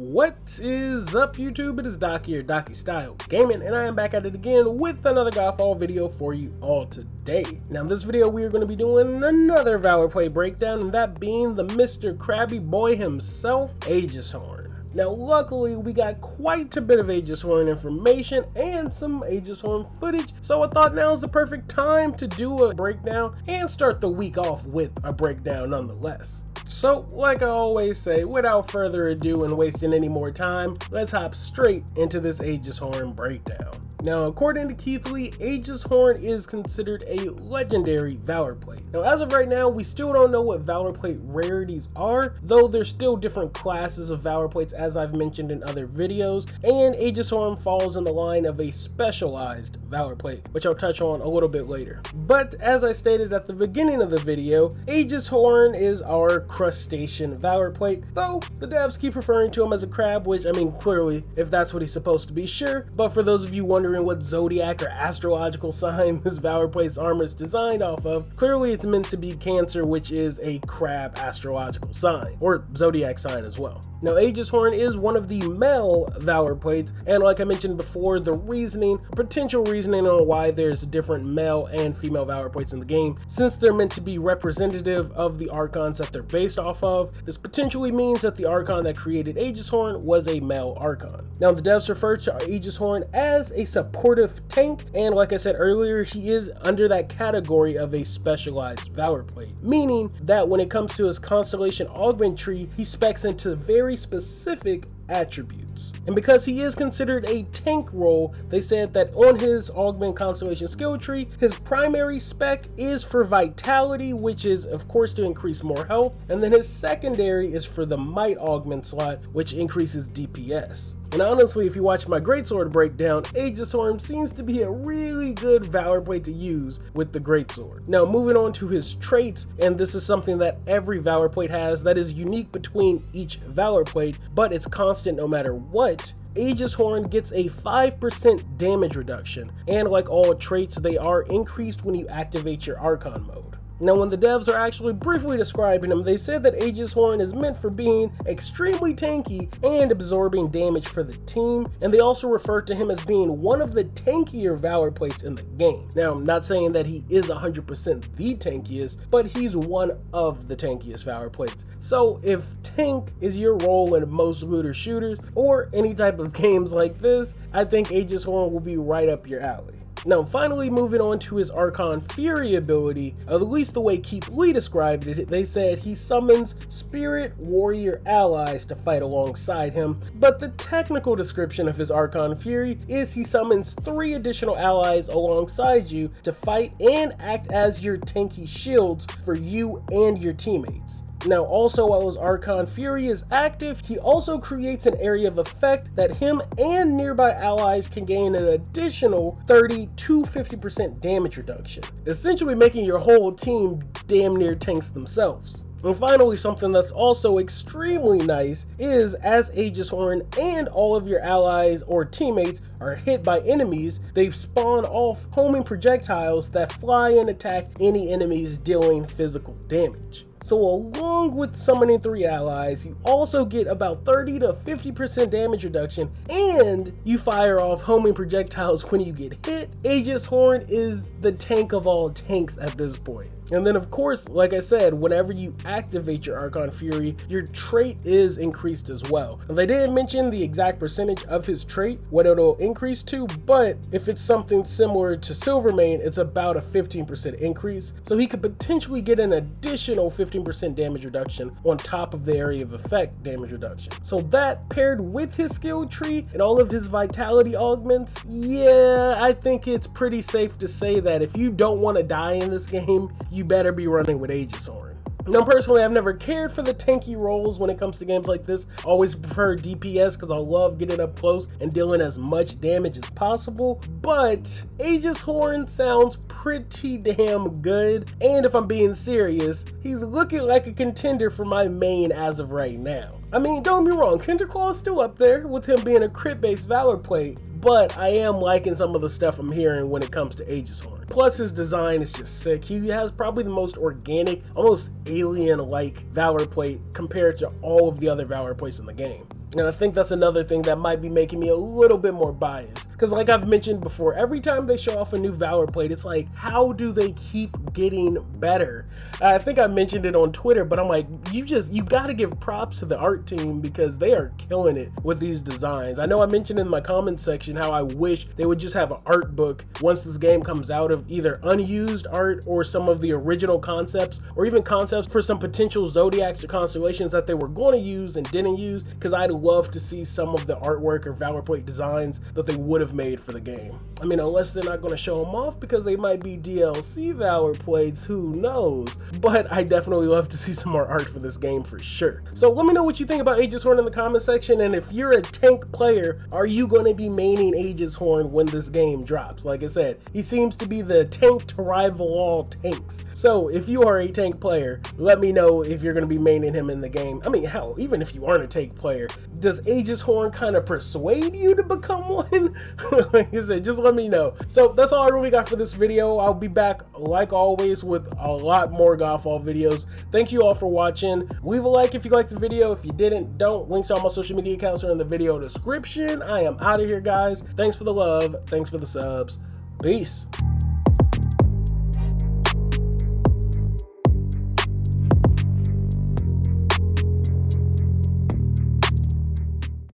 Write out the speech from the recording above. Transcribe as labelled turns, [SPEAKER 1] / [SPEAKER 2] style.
[SPEAKER 1] What is up, YouTube? It is Doc here, Docky Style Gaming, and I am back at it again with another Godfall video for you all today. Now in this video we are going to be doing another Valorplate breakdown, and that being the Mr. Krabby Boy himself, Aegishorn. Now luckily we got quite a bit of Aegishorn information and some Aegishorn footage, so I thought now is the perfect time to do a breakdown and start the week off with a breakdown nonetheless. So, like I always say, without further ado and wasting any more time, let's hop straight into this Aegishorn breakdown. Now, according to Keith Lee, Aegishorn is considered a legendary Valorplate. Now, as of right now, we still don't know what Valorplate rarities are, though there's still different classes of Valorplates as I've mentioned in other videos, and Aegishorn falls in the line of a specialized Valorplate, which I'll touch on a little bit later. But as I stated at the beginning of the video, Aegishorn is our Crustacean Valorplate, though the devs keep referring to him as a crab, which, I mean, clearly, if that's what he's supposed to be, sure. But for those of you wondering what zodiac or astrological sign this Valorplate's armor is designed off of, clearly it's meant to be Cancer, which is a crab astrological sign, or zodiac sign as well. Now, Aegishorn is one of the male Valorplates, and like I mentioned before, the potential reasoning on why there's different male and female Valorplates in the game, since they're meant to be representative of the Archons that they're based off of, this potentially means that the Archon that created Aegishorn was a male Archon. Now, the devs refer to Aegishorn as a supportive tank, and like I said earlier, he is under that category of a specialized Valorplate, meaning that when it comes to his constellation augment tree, he specs into very specific attributes. And because he is considered a tank role, they said that on his augment constellation skill tree, his primary spec is for vitality, which is of course to increase more health, and then his secondary is for the might augment slot, which increases DPS. And honestly, if you watch my greatsword breakdown, Aegishorn seems to be a really good Valorplate to use with the greatsword. Now moving on to his traits, and this is something that every Valorplate has that is unique between each Valorplate, but it's constant no matter what. Aegishorn gets a 5% damage reduction, and like all traits, they are increased when you activate your Archon mode. Now, when the devs are actually briefly describing him, they said that Aegishorn is meant for being extremely tanky and absorbing damage for the team, and they also refer to him as being one of the tankier Valorplates in the game. Now, I'm not saying that he is 100% the tankiest, but he's one of the tankiest Valorplates. So if tank is your role in most looter shooters, or any type of games like this, I think Aegishorn will be right up your alley. Now finally, moving on to his Archon Fury ability, at least the way Keith Lee described it, they said he summons spirit warrior allies to fight alongside him, but the technical description of his Archon Fury is he summons 3 additional allies alongside you to fight and act as your tanky shields for you and your teammates. Now also, while his Archon Fury is active, he also creates an area of effect that him and nearby allies can gain an additional 30 to 50% damage reduction, essentially making your whole team damn near tanks themselves. And finally, something that's also extremely nice is as Aegishorn and all of your allies or teammates are hit by enemies, they spawn off homing projectiles that fly and attack any enemies dealing physical damage. So along with summoning 3 allies, you also get about 30 to 50% damage reduction, and you fire off homing projectiles when you get hit. Aegishorn is the tank of all tanks at this point. And then of course, like I said, whenever you activate your Archon Fury, your trait is increased as well. And they didn't mention the exact percentage of his trait, what it'll increase to, but if it's something similar to Silvermane, it's about a 15% increase. So he could potentially get an additional 15% damage reduction on top of the area of effect damage reduction. So that paired with his skill tree and all of his vitality augments, yeah, I think it's pretty safe to say that if you don't want to die in this game, you better be running with Aegishorn. Now personally, I've never cared for the tanky roles when it comes to games like this. I always prefer DPS because I love getting up close and dealing as much damage as possible, but Aegishorn sounds pretty damn good, and if I'm being serious, he's looking like a contender for my main as of right now. I mean, don't get me wrong, Kinderclaw is still up there with him being a crit-based Valorplate, but I am liking some of the stuff I'm hearing when it comes to Aegishorn. Plus his design is just sick. He has probably the most organic, almost alien-like Valorplate compared to all of the other Valorplates in the game. And I think that's another thing that might be making me a little bit more biased. Because like I've mentioned before, every time they show off a new Valorplate, it's like, how do they keep getting better? I think I mentioned it on Twitter, but I'm like, you gotta give props to the art team because they are killing it with these designs. I know I mentioned in my comments section how I wish they would just have an art book once this game comes out of either unused art or some of the original concepts, or even concepts for some potential zodiacs or constellations that they were going to use and didn't use, because I'd love to see some of the artwork or Valorplate designs that they would have made for the game. I mean, unless they're not going to show them off because they might be DLC Valorplates, who knows? But I definitely love to see some more art for this game for sure. So let me know what you think about Aegishorn in the comment section, and if you're a tank player, are you going to be maining Aegishorn when this game drops? Like I said, he seems to be the tank to rival all tanks. So if you are a tank player, let me know if you're going to be maining him in the game. I mean, hell, even if you aren't a tank player, does Aegishorn kind of persuade you to become one? Like I said, just let me know. So that's all I really got for this video. I'll be back like always with a lot more Godfall videos. Thank you all for watching. Leave a like if you liked the video. If you didn't, don't. Links to all my social media accounts are in the video description. I am out of here, guys. Thanks for the love. Thanks for the subs. Peace.